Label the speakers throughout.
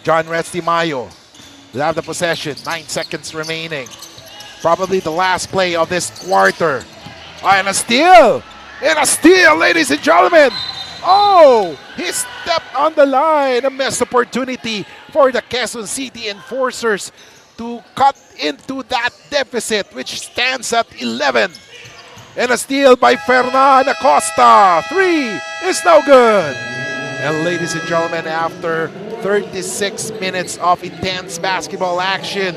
Speaker 1: John Resty Mayo will have the possession. 9 seconds remaining. Probably the last play of this quarter. And a steal! And a steal, ladies and gentlemen! Oh! He stepped on the line. A missed opportunity for the Quezon City Enforcers to cut into that deficit, which stands at 11. And a steal by Fernando Acosta. 3 is no good. And ladies and gentlemen, after 36 minutes of intense basketball action,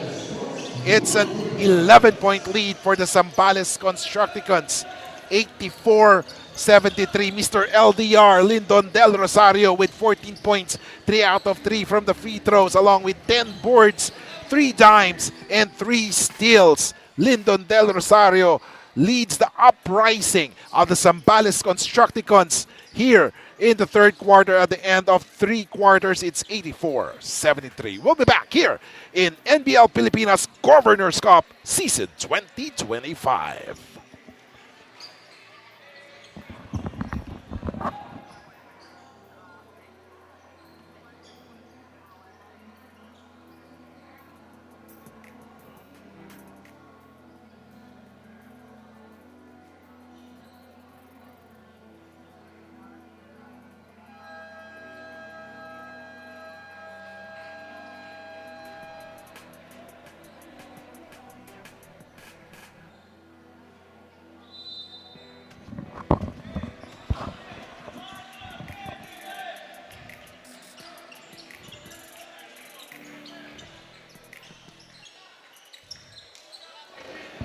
Speaker 1: it's an 11-point lead for the Zambales Constructicons. 84-73. Mr. LDR, Lyndon Del Rosario with 14 points, 3 out of 3 from the free throws, along with 10 boards, 3 dimes, and 3 steals. Lyndon Del Rosario leads the uprising of the Zambales Constructicons here in the third quarter. At the end of 3 quarters, it's 84-73. We'll be back here in NBL Pilipinas Governors Cup Season 2025.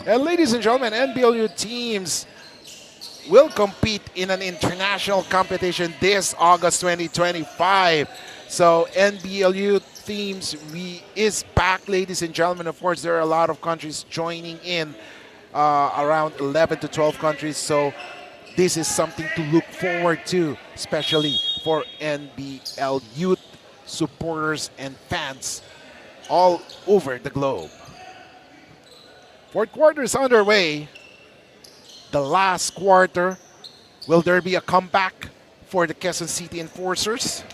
Speaker 1: And ladies and gentlemen, NBLU teams will compete in an international competition this August 2025. So NBLU teams is back, ladies and gentlemen. Of course, there are a lot of countries joining in, around 11 to 12 countries. So this is something to look forward to, especially for NBL youth supporters and fans all over the globe. Fourth quarter is underway. The last quarter. Will there be a comeback for the Quezon City Enforcers?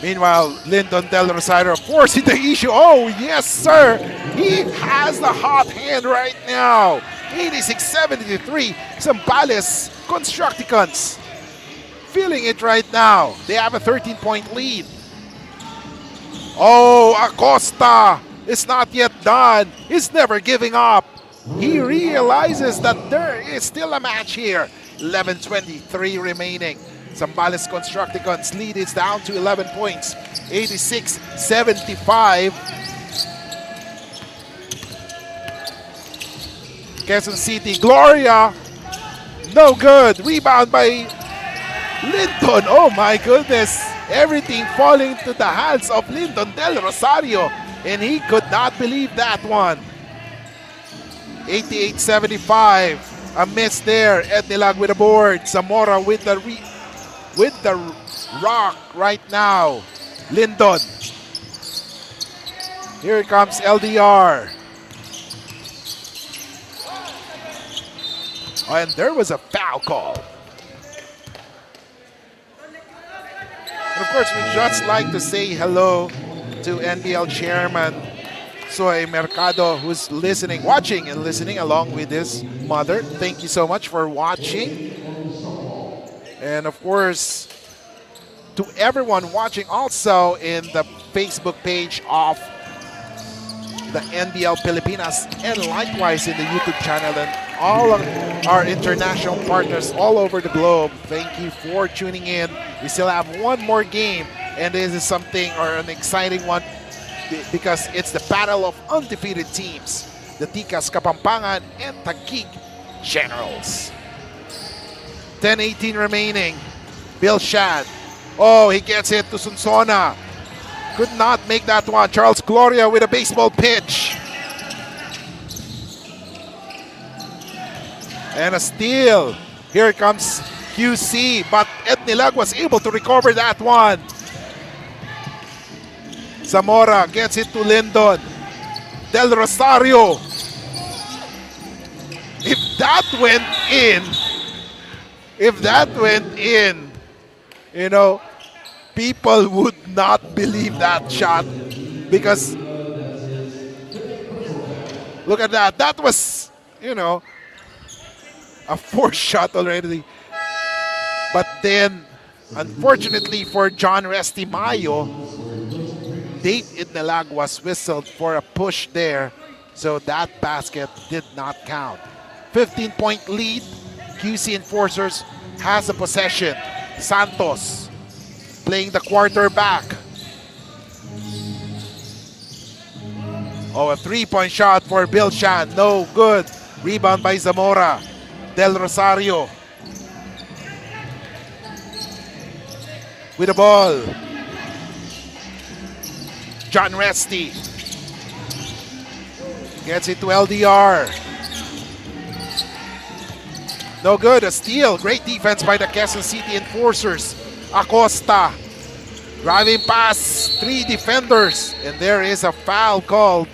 Speaker 1: Meanwhile, Lyndon Del Rosario forcing the issue. Oh, yes, sir. He has the hot hand right now. 86-73, Zambales Constructicons feeling it right now. They have a 13-point lead. Oh, Acosta is not yet done. He's never giving up. He realizes that there is still a match here. 11:23 remaining. Zambales Constructicons lead is down to 11 points. 86-75. Quezon City, Gloria, no good. Rebound by Lyndon. Oh my goodness. Everything falling to the hands of Lyndon Del Rosario. And he could not believe that one. 88-75. A miss there. Ednilag with the board. Zamora with the rock right now. Lyndon. Here comes LDR. And there was a foul call. And of course, we'd just like to say hello to NBL Chairman Soy Mercado, who's watching and listening along with his mother. Thank you so much for watching. And of course, to everyone watching also in the Facebook page of the NBL Pilipinas, and likewise in the YouTube channel, and all of our international partners all over the globe. Thank you for tuning in. We still have one more game, and this is something, or an exciting one, because it's the battle of undefeated teams, the Tikas, Kapampangan, and Taguig Generals. 10:18 remaining. Bill Shad. Oh, he gets it to Sunsona. Could not make that one. Charles Gloria with a baseball pitch. And a steal. Here comes QC, but Ednilag was able to recover that one. Zamora gets it to Lindon. Del Rosario. If that went in, you know, people would not believe that shot because look at that. That was, you know, a fourth shot already. But then, unfortunately for John Restimayo, Dave Idnalag was whistled for a push there. So that basket did not count. 15-point lead. QC Enforcers has the possession. Santos playing the quarterback. Oh, a three-point shot for Bill Shan. No good. Rebound by Zamora. Del Rosario with the ball. John Resti gets it to LDR. No good. A steal. Great defense by the Quezon City Enforcers. Acosta driving past three defenders, and there is a foul called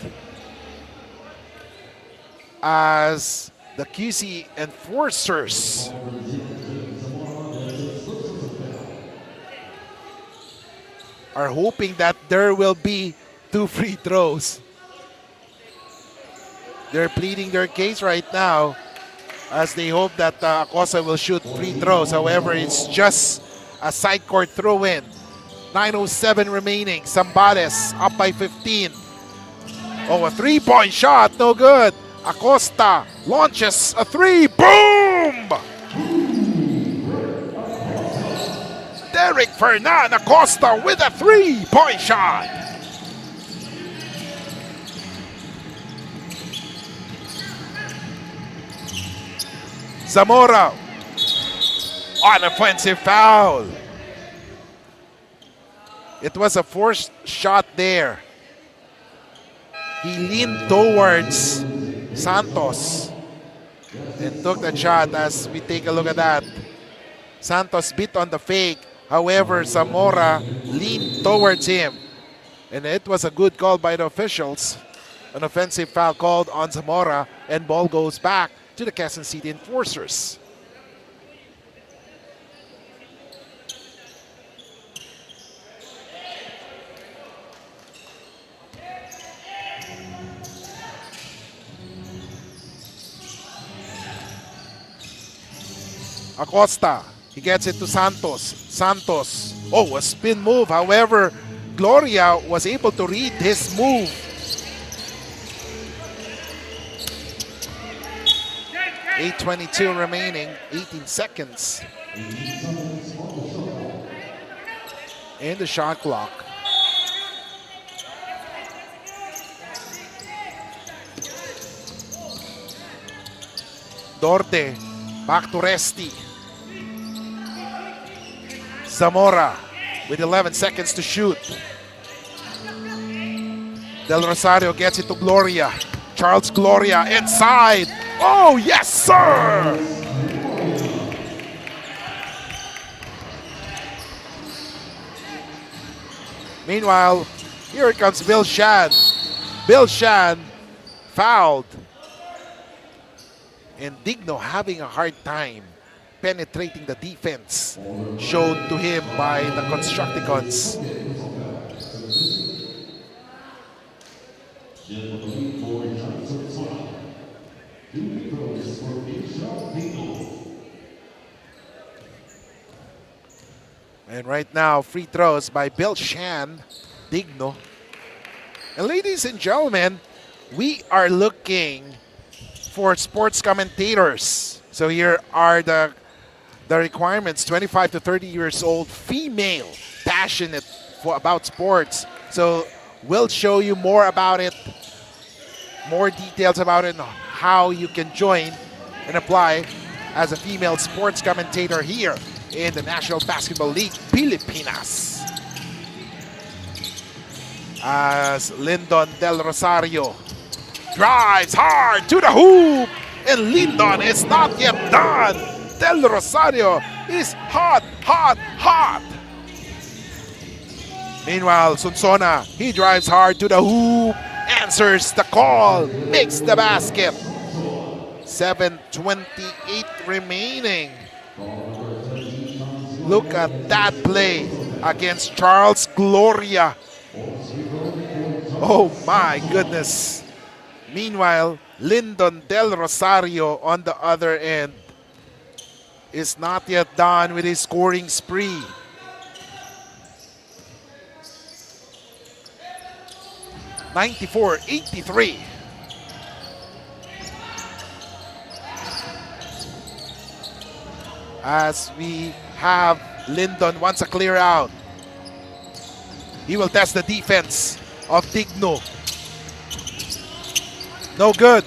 Speaker 1: as the QC Enforcers are hoping that there will be 2 free throws. They're pleading their case right now as they hope that Acosta will shoot free throws. However, it's just a side court throw-in. 9:07 remaining. Zambales up by 15. Oh, a three-point shot. No good. Acosta launches a three. Boom! Derek Fernando Acosta with a three-point shot. Zamora on offensive foul. It was a forced shot there. He leaned towards Santos and took the shot. As we take a look at that, Santos bit on the fake. However, Zamora leaned towards him. And it was a good call by the officials. An offensive foul called on Zamora, and ball goes back to the Quezon City Enforcers. Acosta, he gets it to Santos. Santos, oh, a spin move. However, Gloria was able to read his move. .8:22 remaining, 18 seconds in the shot clock. Dorte, back to Resti. Zamora with 11 seconds to shoot. Del Rosario gets it to Gloria. Charles Gloria inside. Oh, yes, sir! Meanwhile, here comes Bill Shan. Bill Shan fouled. And Digno having a hard time penetrating the defense shown to him by the Constructicons. And right now, free throws by Bill Shan, Digno. And ladies and gentlemen, we are looking for sports commentators. So here are the requirements: 25 to 30 years old, female, passionate about sports. So we'll show you more about it, more details about it, and how you can join and apply as a female sports commentator here in the National Basketball League Pilipinas. As Lyndon Del Rosario drives hard to the hoop, and Lyndon is not yet done. Del Rosario is hot, hot, hot. Meanwhile, Sunsona, he drives hard to the hoop, answers the call, makes the basket. 7:28 remaining. Look at that play against Charles Gloria. Oh my goodness. Meanwhile, Lyndon Del Rosario on the other end is not yet done with his scoring spree. (94-83). As we have Lyndon wants a clear out. He will test the defense of Digno. No good.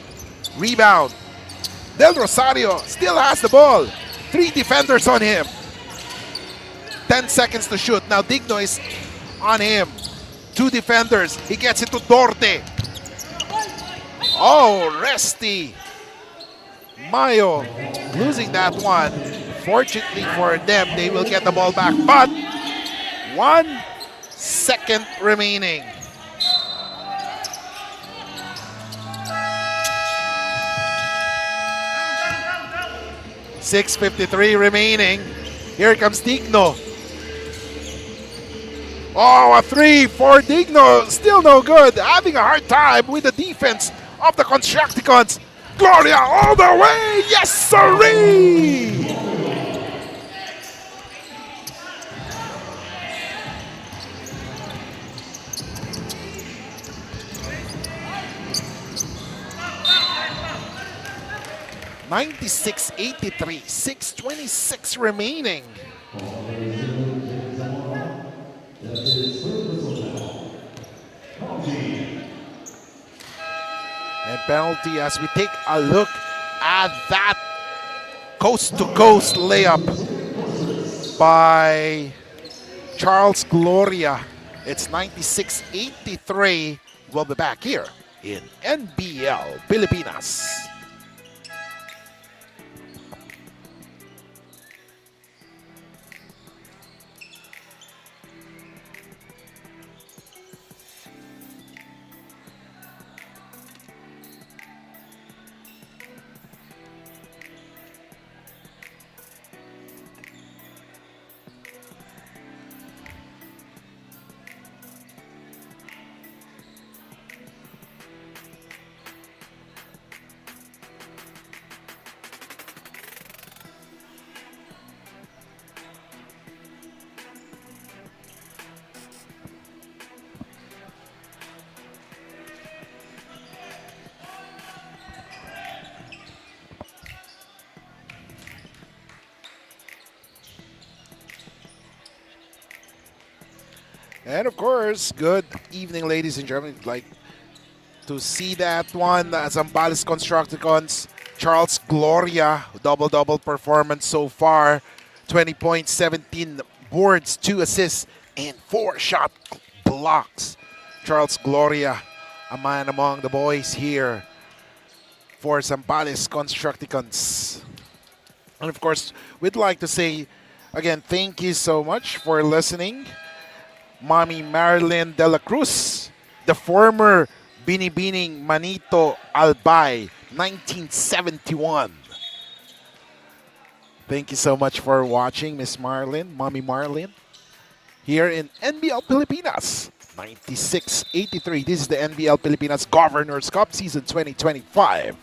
Speaker 1: Rebound. Del Rosario still has the ball. 3 defenders on him. 10 seconds to shoot. Now Digno is on him. 2 defenders. He gets it to Dorte. Oh, Resty. Mayo losing that one. Fortunately for them, they will get the ball back. But 1 second remaining. .653 remaining. Here comes Digno. Oh, a 3 for Digno. Still no good. Having a hard time with the defense of the Constructicons. Gloria all the way. Yes, sirree. .96-83. 6:26 remaining. And penalty as we take a look at that coast-to-coast layup by Charles Gloria. It's 96-83. We'll be back here in NBL Pilipinas. And of course, good evening, ladies and gentlemen. I'd like to see that one. Zambales Constructicons, Charles Gloria, double-double performance so far. 20 points, 17 boards, 2 assists, and 4 shot blocks. Charles Gloria, a man among the boys here for Zambales Constructicons. And of course, we'd like to say, again, thank you so much for listening. Mommy Marilyn de la Cruz, the former Binibining Manito Albay, 1971. Thank you so much for watching, Miss Marlin, Mommy Marlin, here in NBL Pilipinas, 96-83. This is the NBL Pilipinas Governors Cup Season 2025.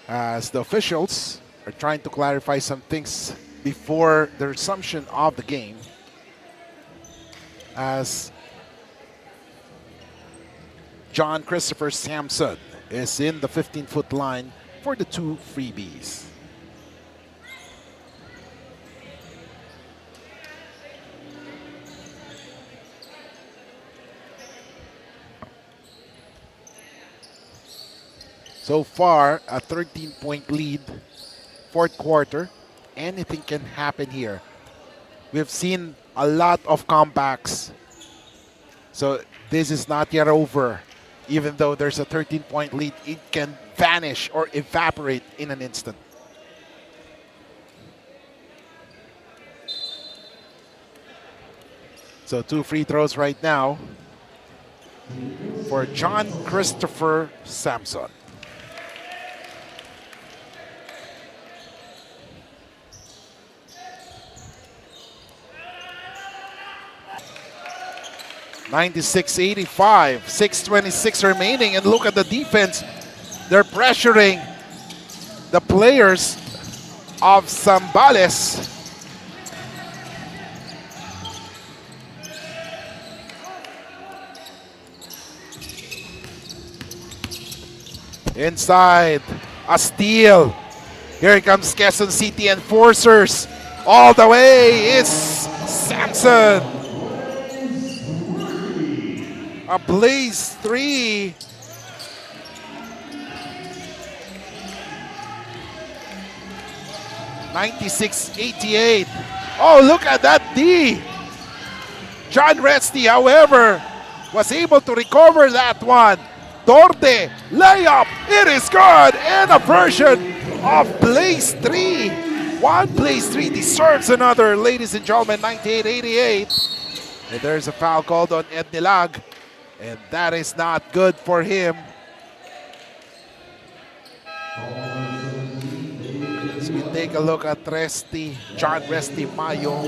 Speaker 1: As the officials are trying to clarify some things before the resumption of the game, as John Christopher Sampson is in the 15-foot line for the 2 freebies. So far, a 13-point lead. 4th quarter, anything can happen here. We've seen a lot of comebacks. So this is not yet over. Even though there's a 13-point lead, it can vanish or evaporate in an instant. So 2 free throws right now for John Christopher Samson. (96-85), 6:26 remaining, and look at the defense. They're pressuring the players of Zambales. Inside, a steal. Here comes Quezon City Enforcers. All the way is Samson. A blaze 3. (96-88). Oh, look at that D. John Resty, however, was able to recover that one. Dorte, layup, it is good, and a version of Blaze 3. One Blaze 3 deserves another, ladies and gentlemen, 98-88. And there's a foul called on Ed Nilag, and that is not good for him. So we take a look at Resty, John Resty Mayo,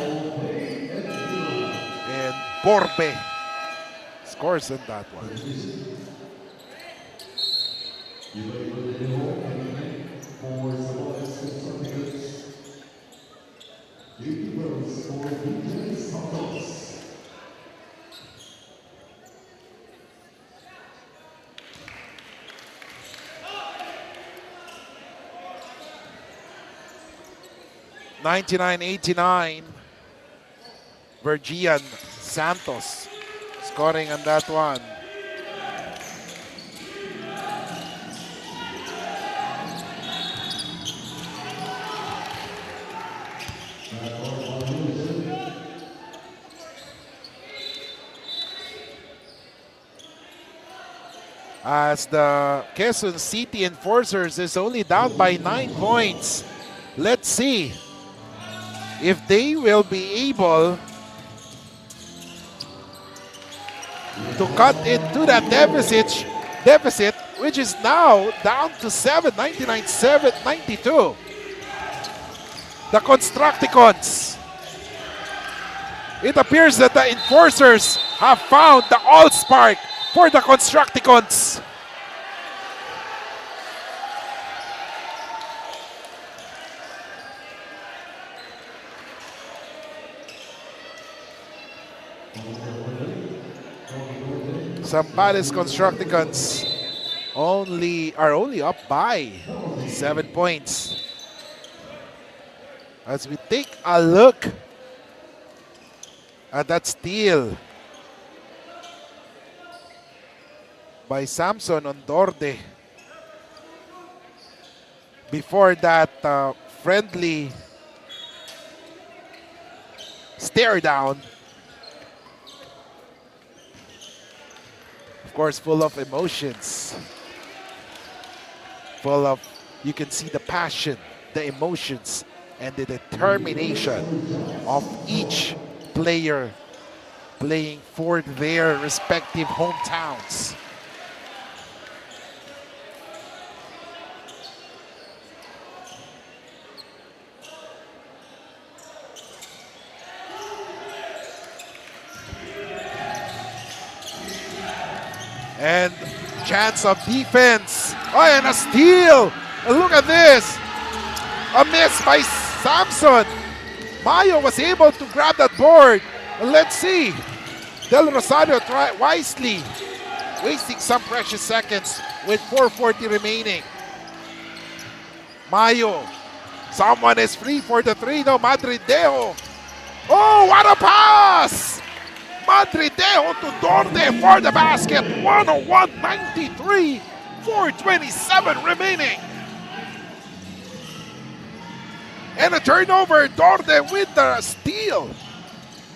Speaker 1: and Borbe scores in that one. (99-89). Virgian Santos scoring on that one. As the Quezon City Enforcers is only down by 9 points. Let's see if they will be able to cut into that deficit, which is now down to 7, 99-92. The Constructicons. It appears that the Enforcers have found the all-spark for the Constructicons. Zambales Constructicons are only up by 7 points. As we take a look at that steal by Samson on Dorde. Before that friendly stare down. Of course, full of emotions. You can see the passion, the emotions, and the determination of each player playing for their respective hometowns. And chance of defense. Oh, and a steal. And look at this. A miss by Samson. Mayo was able to grab that board. And let's see. Del Rosario wisely wasting some precious seconds with 4:40 remaining. Mayo. Someone is free for the three. No, Madrideo. Oh, what a pass! Madrideo to Dorte for the basket. 101-93. 4:27 remaining. And a turnover. Dorte with the steal.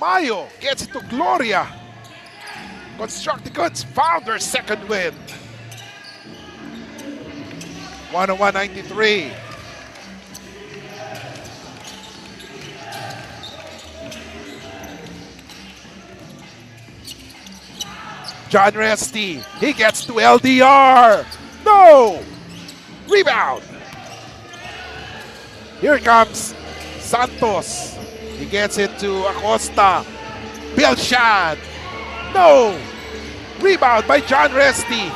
Speaker 1: Mayo gets it to Gloria. Constructicons found their second win. 101-93. John Resty, he gets to LDR. No! Rebound. Here comes Santos. He gets it to Acosta. Belshad. No! Rebound by John Resty.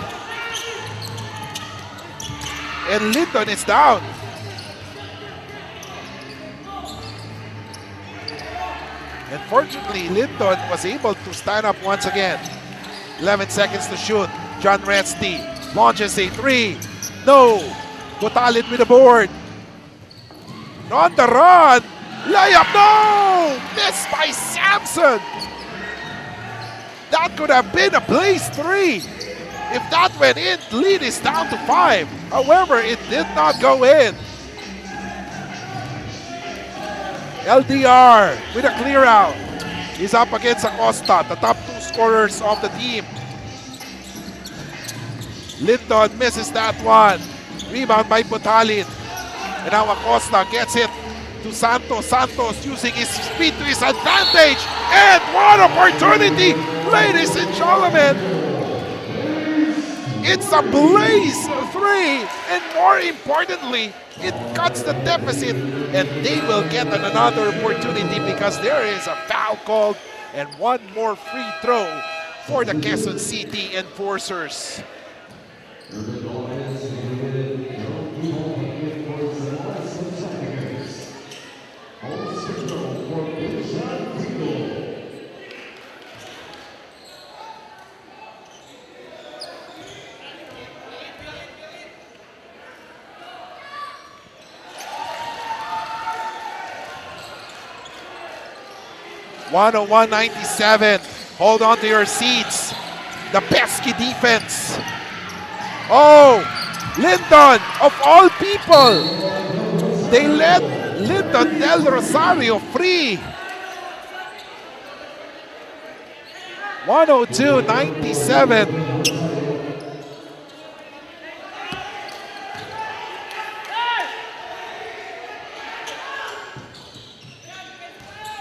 Speaker 1: And Linton is down. Unfortunately, Linton was able to stand up once again. 11 seconds to shoot. John Resty launches a three. No! Butalin with the board. On the run. Layup. No! Missed by Samson. That could have been a place three. If that went in, lead is down to 5. However, it did not go in. LDR with a clear out. He's up against Acosta, the top 2 scorers of the team. Linton misses that one. Rebound by Butalin. And now Acosta gets it to Santos. Santos using his speed to his advantage. And what opportunity, ladies and gentlemen. It's a blaze three. And more importantly, it cuts the deficit. And they will get another opportunity because there is a foul called and one more free throw for the Quezon City Enforcers. (101-97). Hold on to your seats. The pesky defense. Oh, Linton, of all people, they let Linton Del Rosario free. 102-97.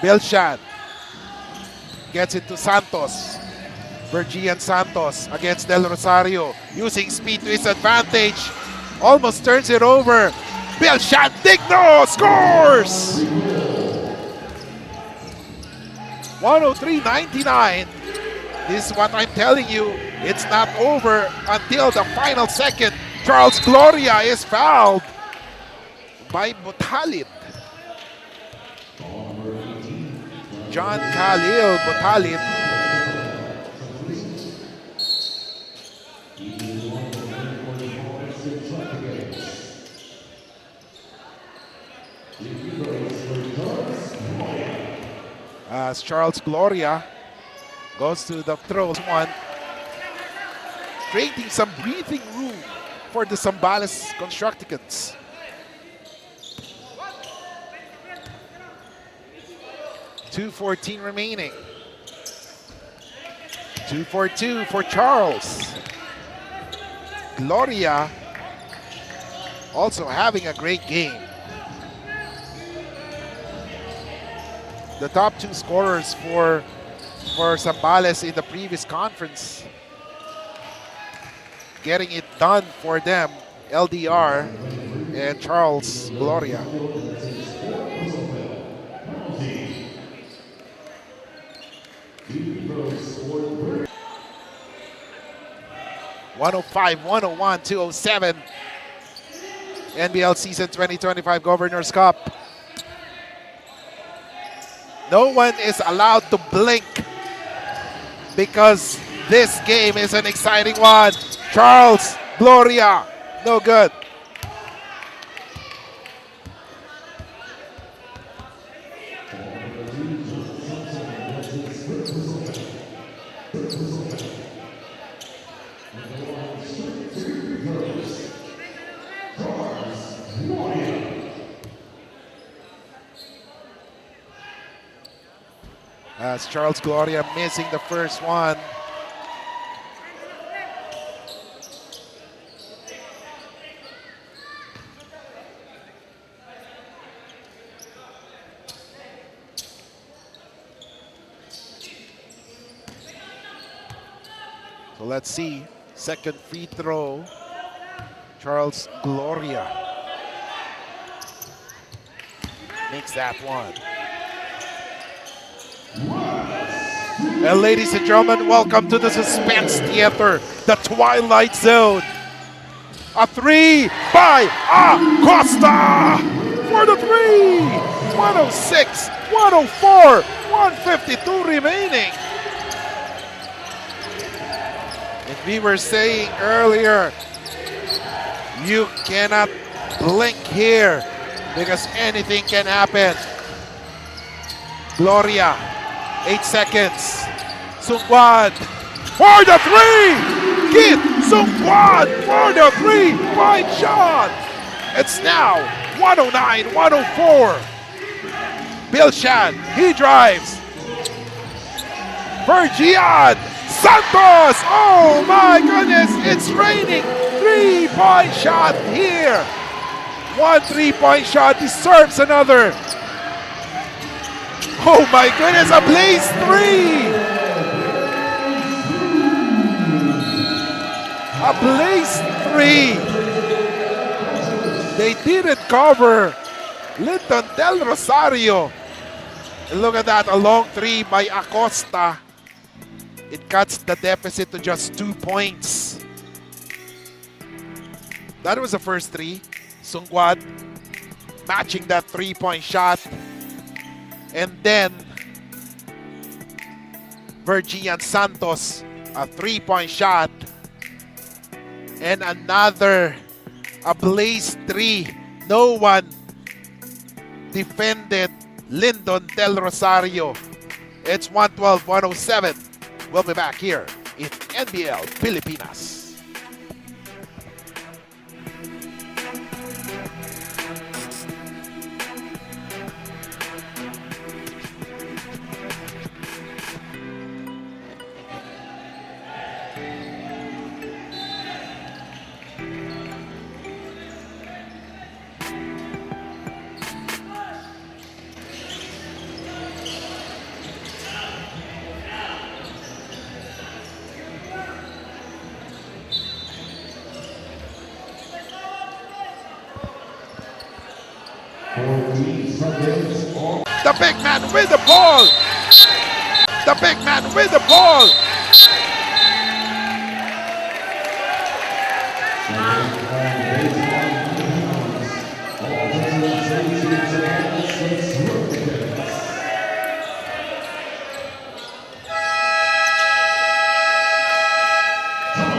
Speaker 1: Belshad gets it to Santos. Bergian Santos against Del Rosario, using speed to his advantage. Almost turns it over. Belshad Digno scores! 103-99. This is what I'm telling you. It's not over until the final second. Charles Gloria is fouled by Butalin. John Khalil Butalin. As Charles Gloria goes to the throws one, creating some breathing room for the Zambales Constructicons. .2:14 remaining. 2-for-2 for Charles. Gloria also having a great game. The top 2 scorers for Zambales in the previous conference. Getting it done for them, LDR and Charles Gloria. 105, 101, 207. NBL Season 2025 Governors Cup. No one is allowed to blink because this game is an exciting one. Charles Gloria, no good. As Charles Gloria missing the first one. So let's see. Second free throw. Charles Gloria makes that one. And ladies and gentlemen, welcome to the Suspense Theater, the Twilight Zone. A three by Acosta for the three. 106, 104, 152 remaining. And we were saying earlier, you cannot blink here because anything can happen. Gloria, 8 seconds. Sungwad for the three. Kit Sungwad for the 3-point shot. It's now 109, 104. Bilshan, he drives. Virgian Santos. Oh my goodness, it's raining. 3-point shot here. 1 3-point shot deserves another. Oh my goodness, a blaze three. A blaze three. They didn't cover Linton Del Rosario. And look at that, a long three by Acosta. It cuts the deficit to just 2 points. That was the first three. Sungwad matching that 3-point shot. And then Virgian Santos, a 3-point shot. And another, a blaze three. No one defended Lyndon Del Rosario. It's 112-107. We'll be back here in NBL Pilipinas. The big man with the ball. The big man with the ball.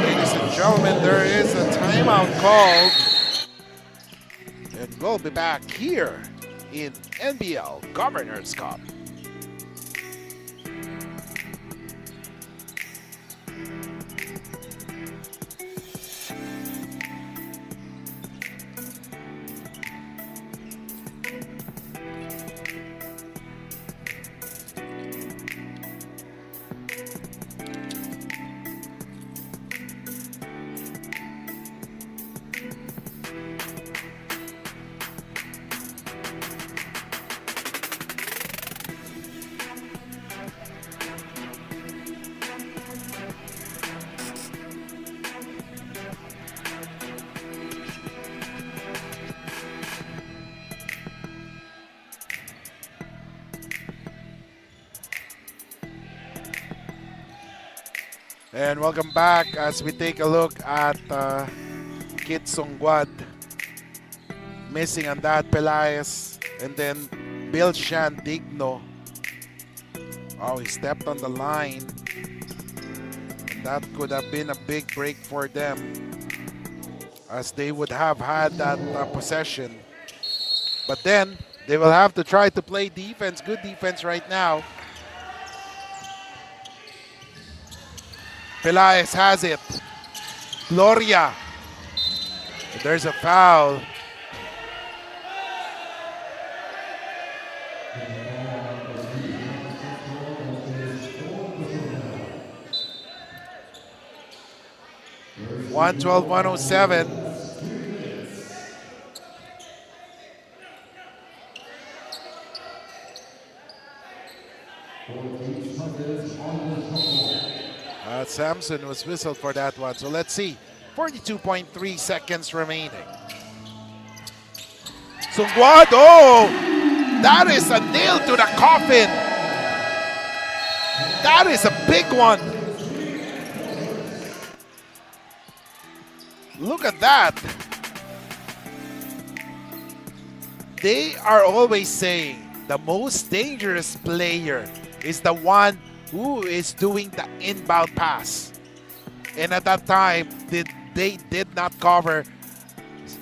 Speaker 1: Ladies and gentlemen, there is a timeout called. And we'll be back here in NBL Governors Cup. And welcome back as we take a look at Kit Sungwad missing on that Pelaez, and then Bill Digno. Oh, he stepped on the line. And that could have been a big break for them as they would have had that possession. But then they will have to try to play defense, good defense right now. Pelaez has it. Gloria. There's a foul. One 107. Samson was whistled for that one. So let's see. 42.3 seconds remaining. Sungwad, oh! That is a nail to the coffin. That is a big one. Look at that. They are always saying the most dangerous player is the one who is doing the inbound pass. And at that time, they did not cover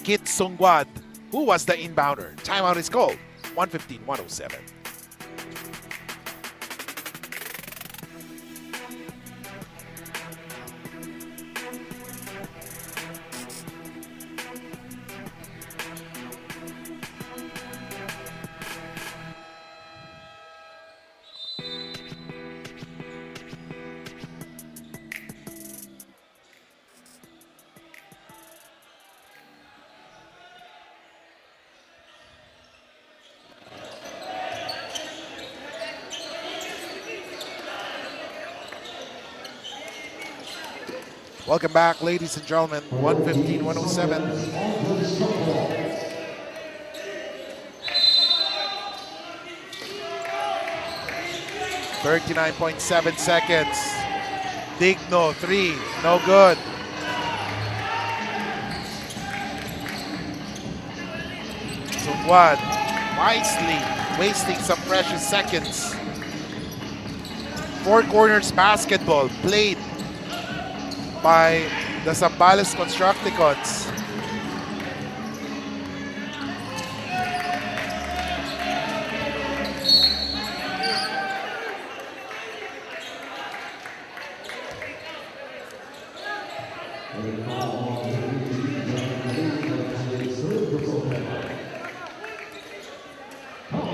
Speaker 1: Kit Sungwad, who was the inbounder. Timeout is called. 1:15-107. Welcome back, ladies and gentlemen. 1:15-107. $39.7 seconds. Digno, 3, no good. Sungwad wisely wasting some precious seconds. Four corners basketball played by the Zambales Constructicons.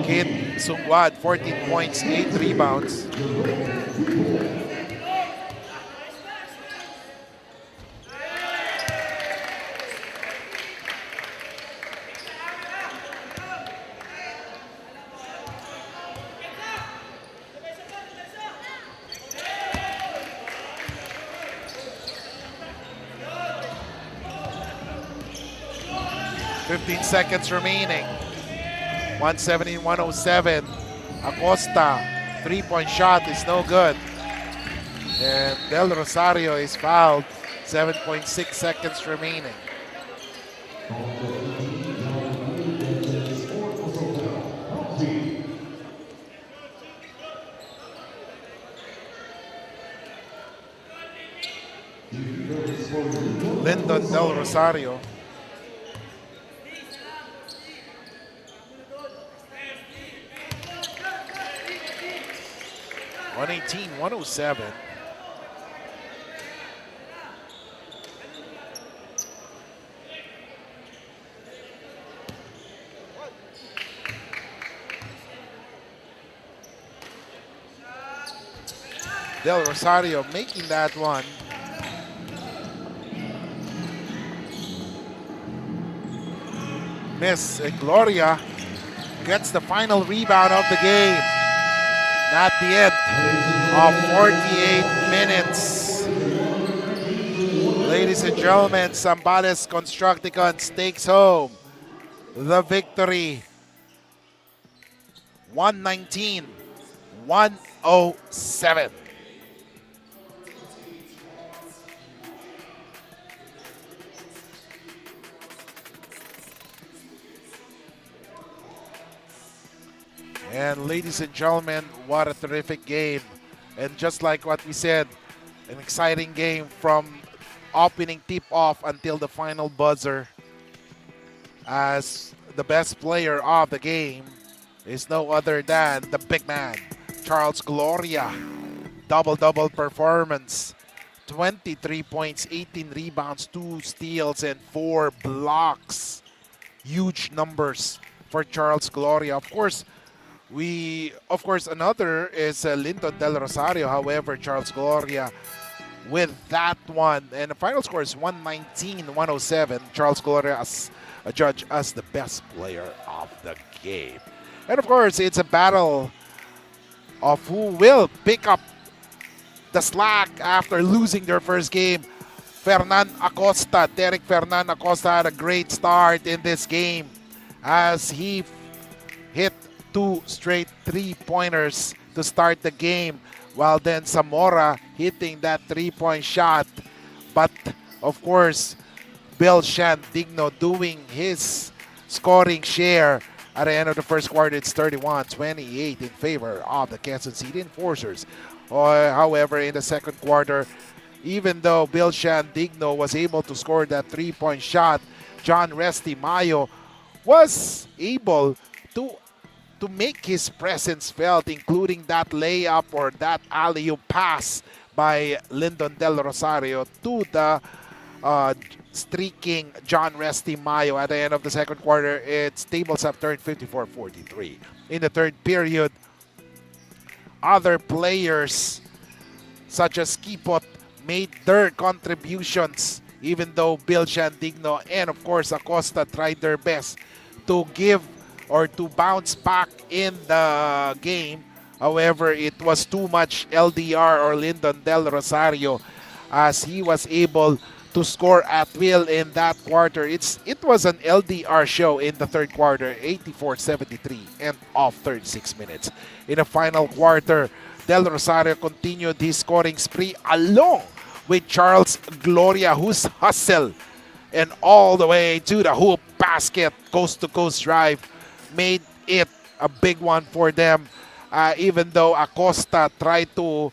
Speaker 1: Kid Sungwad, 14 points, 8 rebounds. Seconds remaining. 117-107. Acosta, 3-point shot is no good. And Del Rosario is fouled. 7.6 seconds remaining. Lyndon Del Rosario. 118-107. Del Rosario making that one. Miss Gloria gets the final rebound of the game. Not the end of 48 minutes. Ladies and gentlemen, Zambales Constructicons takes home the victory. 119-107. And ladies and gentlemen, what a terrific game. And just like what we said, an exciting game from opening tip-off until the final buzzer, as the best player of the game is no other than the big man, Charles Gloria. Double-double performance. 23 points, 18 rebounds, 2 steals, and 4 blocks. Huge numbers for Charles Gloria. Of course, another is Lyndon Del Rosario. However, Charles Gloria with that one. And the final score is 119-107. Charles Gloria as a judge as the best player of the game. And of course, it's a battle of who will pick up the slack after losing their first game. Derek Fernan Acosta had a great start in this game as he hit 2 straight three-pointers to start the game, while then Zamora hitting that three-point shot. But of course, Bill Digno doing his scoring share. At the end of the first quarter, it's 31-28 in favor of the Quezon City Enforcers. However, in the second quarter, even though Bill Digno was able to score that three-point shot, John Resty Mayo was able to make his presence felt, including that layup or that alley-oop pass by Lyndon Del Rosario to the streaking John Resty Mayo. At the end of the second quarter, its tables have turned 54-43. In the third period, other players such as Kipot made their contributions, even though Bill Digno and of course Acosta tried their best to give or to bounce back in the game. However, it was too much LDR or Lyndon Del Rosario as he was able to score at will in that quarter. It was an LDR show in the third quarter, 84-73 and off 36 minutes. In the final quarter, Del Rosario continued his scoring spree along with Charles Gloria, whose hustle and all the way to the hoop basket, coast-to-coast drive, made it a big one for them. Even though Acosta tried to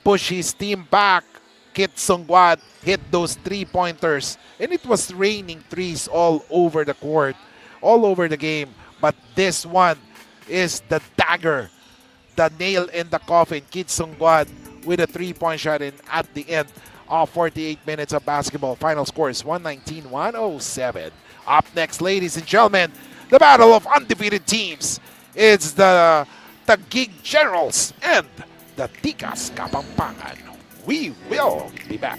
Speaker 1: push his team back, Kit Sungwad hit those three-pointers, and it was raining threes all over the court, all over the game. But this one is the dagger, the nail in the coffin. Kit Sungwad with a three-point shot in at the end of 48 minutes of basketball. Final score is 119-107. Up next, ladies and gentlemen, the battle of undefeated teams. It's the Taguig Generals and the Tikas Kapampangan. We will be back.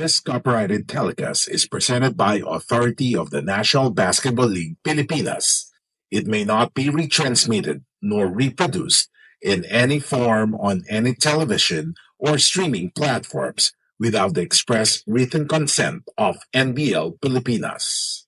Speaker 2: This copyrighted telecast is presented by authority of the National Basketball League Pilipinas. It may not be retransmitted nor reproduced in any form on any television or streaming platforms without the express written consent of NBL Pilipinas.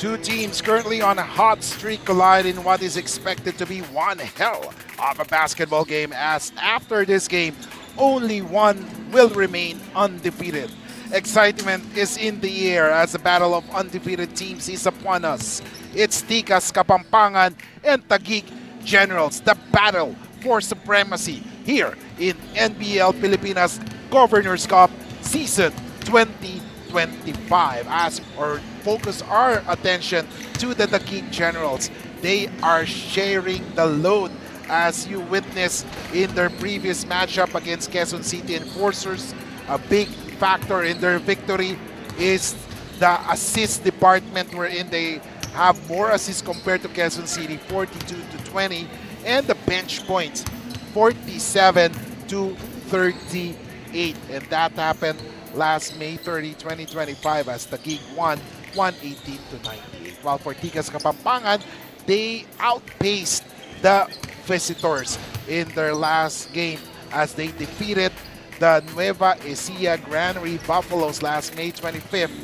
Speaker 1: Two teams currently on a hot streak collide in what is expected to be one hell of a basketball game, as after this game, only one will remain undefeated. Excitement is in the air as the battle of undefeated teams is upon us. It's Tikas, Kapampangan, and Taguig Generals, the battle for supremacy here in NBL Pilipinas Governors Cup Season 2025. As our focus our attention to the Taguig Generals, they are sharing the load as you witnessed in their previous matchup against Quezon City Enforcers. A big factor in their victory is the assist department, wherein they have more assists compared to Quezon City, 42 to 20, and the bench points, 47 to 38. And that happened last May 30, 2025 as Taguig won 118 to 98. While for Tikas Kapampangan, they outpaced the visitors in their last game as they defeated the Nueva, Ecija, Granary Buffaloes last May 25th.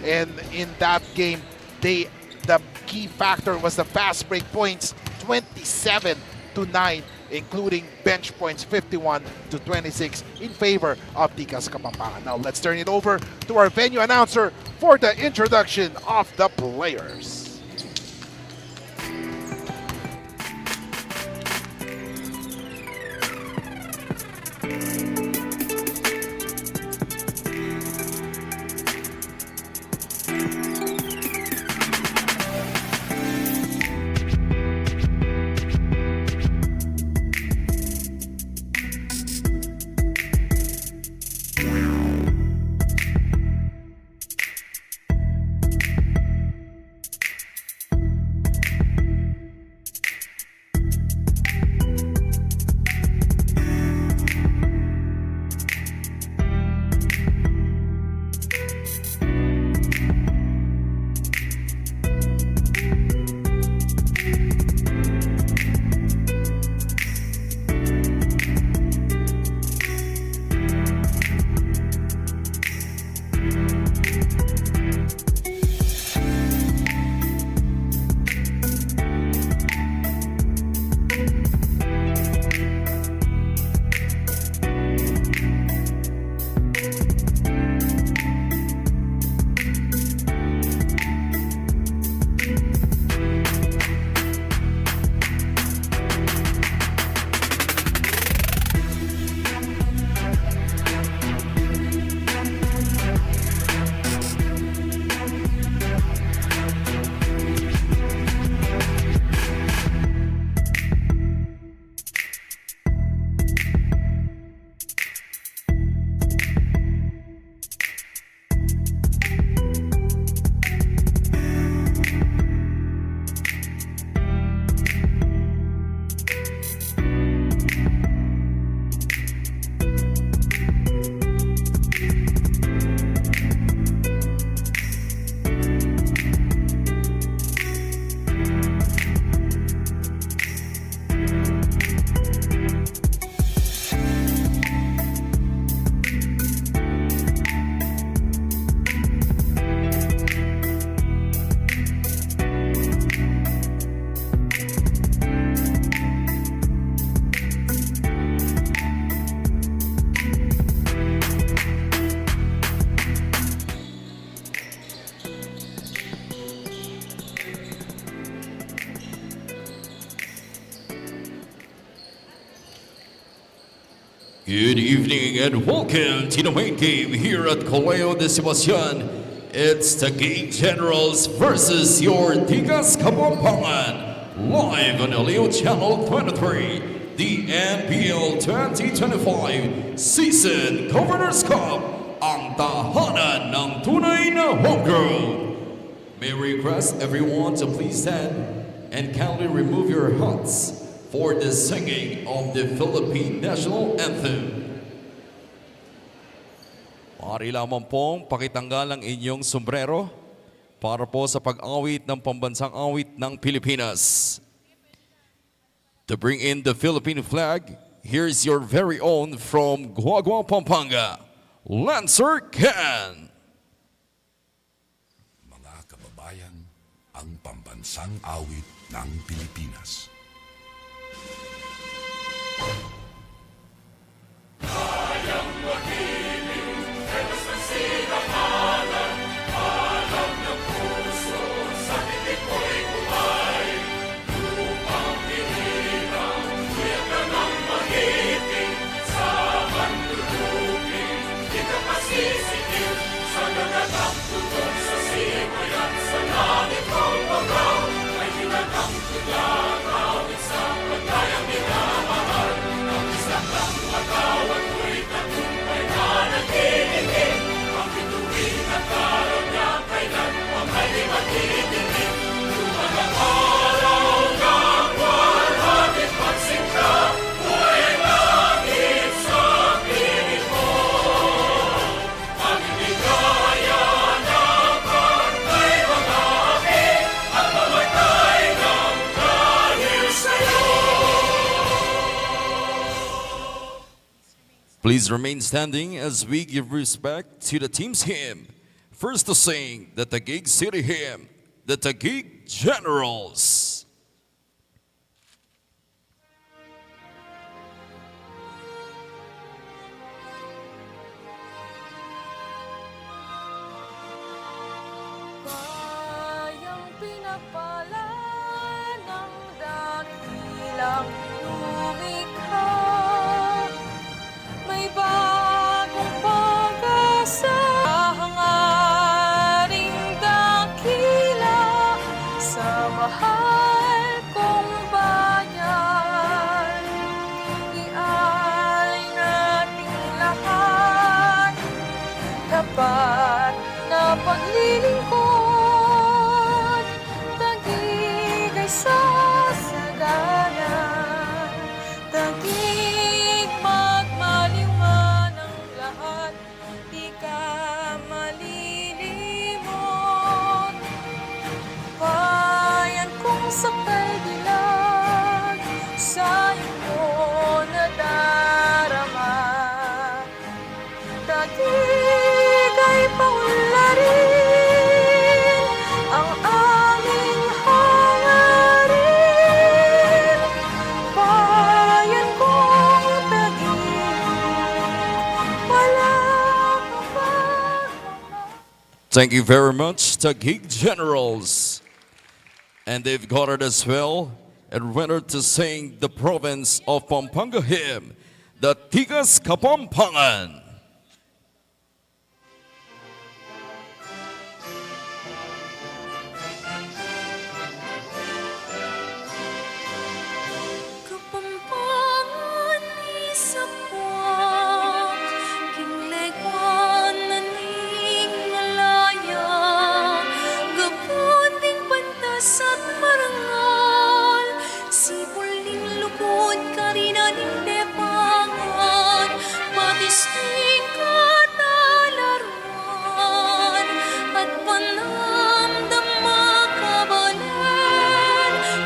Speaker 1: And in that game, the key factor was the fast break points, 27 to 9, including bench points 51 to 26 in favor of Tikas Kapampangan. Now let's turn it over to our venue announcer for the introduction of the players.
Speaker 3: Good evening and welcome to the main game here at Colegio de Sebastian. It's the Taguig Generals versus your Tikas Kapampangan, live on Leo Channel 23, the NBL 2025 Season Governors Cup, ang tahanan ng tunay na the home crowd. May I request everyone to please stand and kindly remove your hats for the singing of the Philippine National Anthem. Maaari lamang pong pakitanggal ang inyong sombrero para po sa pag-awit ng pambansang awit ng Pilipinas. To bring in the Philippine flag, here's your very own from Guagua, Pampanga, Lancer Can.
Speaker 4: Mga kababayan, ang pambansang awit ng Pilipinas.
Speaker 3: Please remain standing as we give respect to the team's hymn. First to sing the Taguig City hymn, the Taguig Generals.
Speaker 5: Bayang pinapala ng dakilang lumikha, may bagong pag-asa, hangaring dakila sa mahal kong bayan. Ialay nating lahat, tapat na paglilingkod, Taguig ay sasaganan, Taguig magmaliwan ang lahat, di ka malilimot. Bayan kong sakay dilag, sa iyo nadarama, Taguig ay paunlarin ang aming hangarin. Bayan kong Taguig, wala ka bang
Speaker 3: Thank you very much, Taguig Generals. And they've got it as well and rendered to sing the province of Pampanga hymn, the Tikas Kapampangan.
Speaker 5: Kapampangan isa puwak, kinlegwan naning malaya, gaputing pantas at marangal, sipuling lukod karinaning depangan, matisting katalaruan, at panamdam makabalan,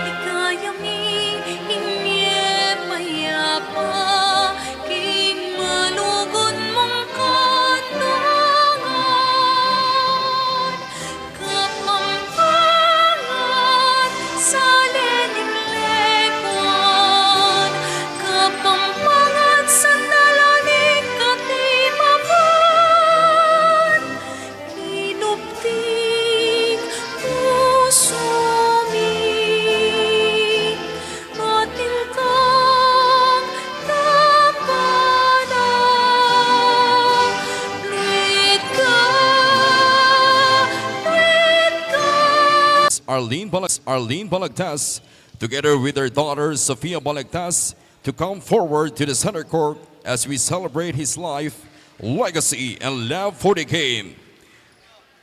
Speaker 5: di kaya mi inye payapa, king malugod mong katangan. Kapampangan sa leninglegon, Kapampangan sa dalaning katimakan, kinupting puso mi, atin kang tapada, tuwid ka.
Speaker 3: Arlene Balagtas, together with her daughter Sofia Balagtas, to come forward to the center court as we celebrate his life, legacy, and love for the game.